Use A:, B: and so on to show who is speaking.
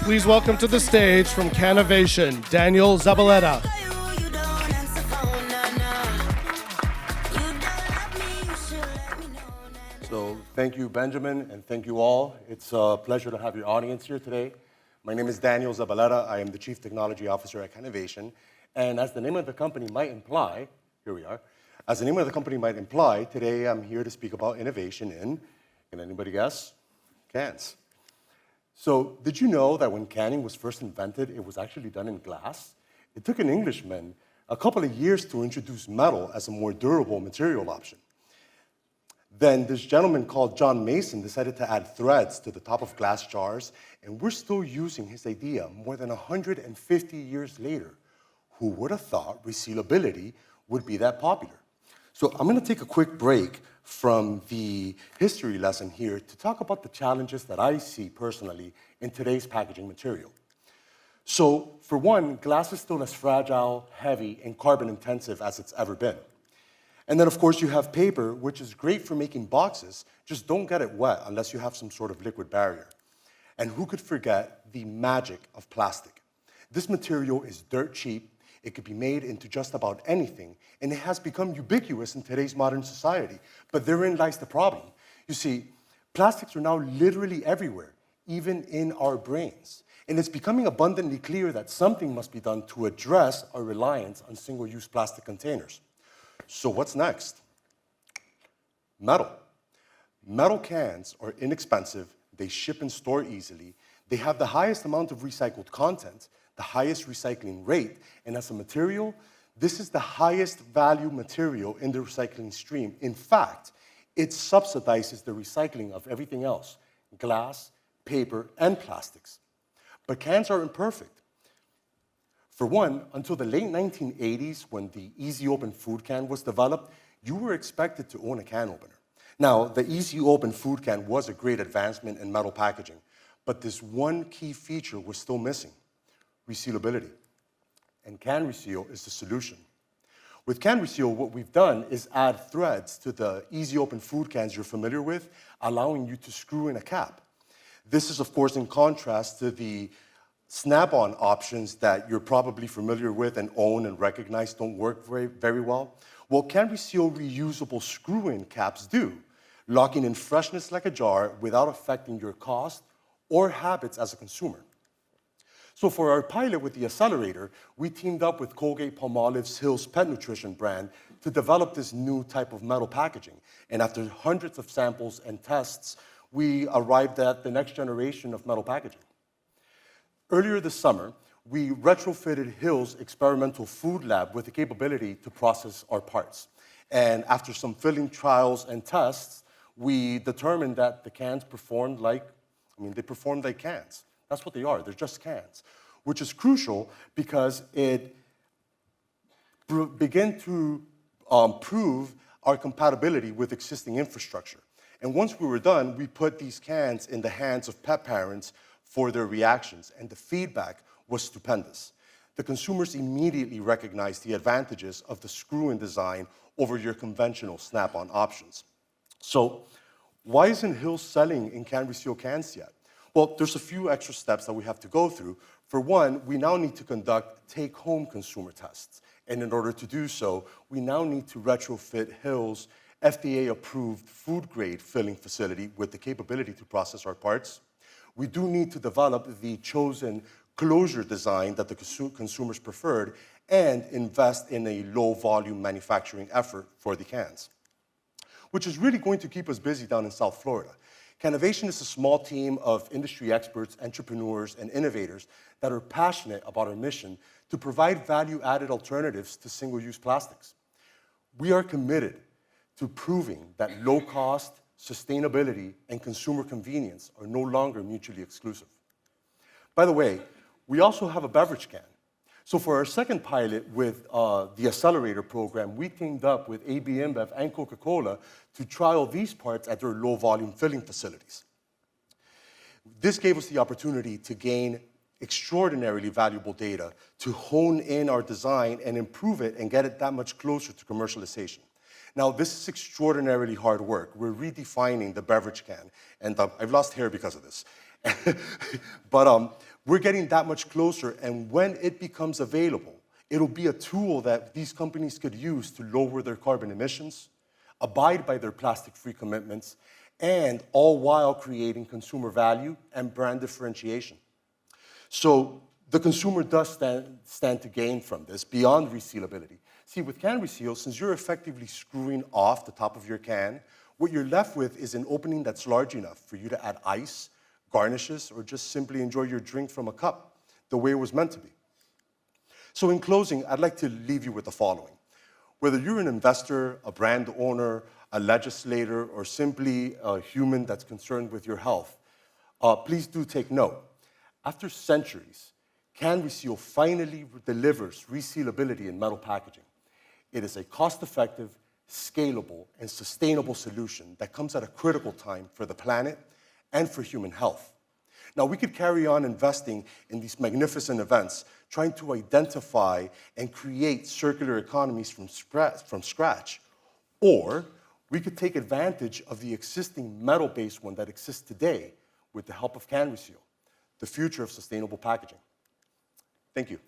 A: Please welcome to the stage from Canovation, Daniel Zabaleta.
B: So thank you, Benjamin, and thank you all. It's a pleasure to have your audience here today. My name is Daniel Zabaleta. I am the Chief Technology Officer at Canovation. And as the name of the company might imply, here we are, as the name of the company might imply, today I'm here to speak about innovation in, can anybody guess? Cans. So did you know that when canning was first invented, it was actually done in glass? It took an Englishman a couple of years to introduce metal as a more durable material option. Then this gentleman called John Mason decided to add threads to the top of glass jars, and we're still using his idea more than 150 years later. Who would have thought resealability would be that popular? So I'm going to take a quick break from the history lesson here to talk about the challenges that I see personally in today's packaging material. So for one, glass is still as fragile, heavy, and carbon intensive as it's ever been. And then of course you have paper, which is great for making boxes, just don't get it wet unless you have some sort of liquid barrier. And who could forget the magic of plastic? This material is dirt cheap. It could be made into just about anything, and it has become ubiquitous in today's modern society. But therein lies the problem. You see, plastics are now literally everywhere, even in our brains. And it's becoming abundantly clear that something must be done to address our reliance on single-use plastic containers. So what's next? Metal. Metal cans are inexpensive, they ship and store easily, they have the highest amount of recycled content, the highest recycling rate, and as a material, this is the highest value material in the recycling stream. In fact, it subsidizes the recycling of everything else, glass, paper, and plastics. But cans are imperfect. For one, until the late 1980s, when the Easy Open food can was developed, you were expected to own a can opener. Now, the Easy Open food can was a great advancement in metal packaging, but this one key feature was still missing: resealability. And CanReseal is the solution. With CanReseal, what we've done is add threads to the Easy Open food cans you're familiar with, allowing you to screw in a cap. This is, of course, in contrast to the snap-on options that you're probably familiar with and own and recognize don't work very well. Well, CanReseal reusable screw-in caps do, locking in freshness like a jar without affecting your cost or habits as a consumer. So for our pilot with the Accelerator, we teamed up with Colgate-Palmolive's Hill's Pet Nutrition brand to develop this new type of metal packaging. And after hundreds of samples and tests, we arrived at the next generation of metal packaging. Earlier this summer, we retrofitted Hill's experimental food lab with the capability to process our parts. And after some filling trials and tests, we determined that the cans performed like cans. That's what they are, they're just cans, which is crucial because it began to prove our compatibility with existing infrastructure. And once we were done, we put these cans in the hands of pet parents for their reactions, and the feedback was stupendous. The consumers immediately recognized the advantages of the screw-in design over your conventional snap-on options. So why isn't Hill selling in CanReseal cans yet? Well, there's a few extra steps that we have to go through. For one, we now need to conduct take-home consumer tests. And in order to do so, we now need to retrofit Hill's FDA-approved food-grade filling facility with the capability to process our parts. We do need to develop the chosen closure design that the consumers preferred and invest in a low-volume manufacturing effort for the cans, which is really going to keep us busy down in South Florida. Canovation is a small team of industry experts, entrepreneurs, and innovators that are passionate about our mission to provide value-added alternatives to single-use plastics. We are committed to proving that low cost, sustainability, and consumer convenience are no longer mutually exclusive. By the way, we also have a beverage can. So for our second pilot with the Accelerator program, we teamed up with AB InBev and Coca-Cola to trial these parts at their low-volume filling facilities. This gave us the opportunity to gain extraordinarily valuable data to hone in our design and improve it and get it that much closer to commercialization. Now, this is extraordinarily hard work. We're redefining the beverage can, and I've lost hair because of this. But We're getting that much closer, and when it becomes available, it'll be a tool that these companies could use to lower their carbon emissions, abide by their plastic-free commitments, and all while creating consumer value and brand differentiation. So the consumer does stand to gain from this beyond resealability. See, with CanReseal, since you're effectively screwing off the top of your can, what you're left with is an opening that's large enough for you to add ice, garnishes, or just simply enjoy your drink from a cup the way it was meant to be. So in closing, I'd like to leave you with the following. Whether you're an investor, a brand owner, a legislator, or simply a human that's concerned with your health, please do take note. After centuries, CanReseal finally delivers resealability in metal packaging. It is a cost-effective, scalable, and sustainable solution that comes at a critical time for the planet and for human health. Now, we could carry on investing in these magnificent events, trying to identify and create circular economies from scratch, or we could take advantage of the existing metal-based one that exists today with the help of CanReseal, the future of sustainable packaging. Thank you.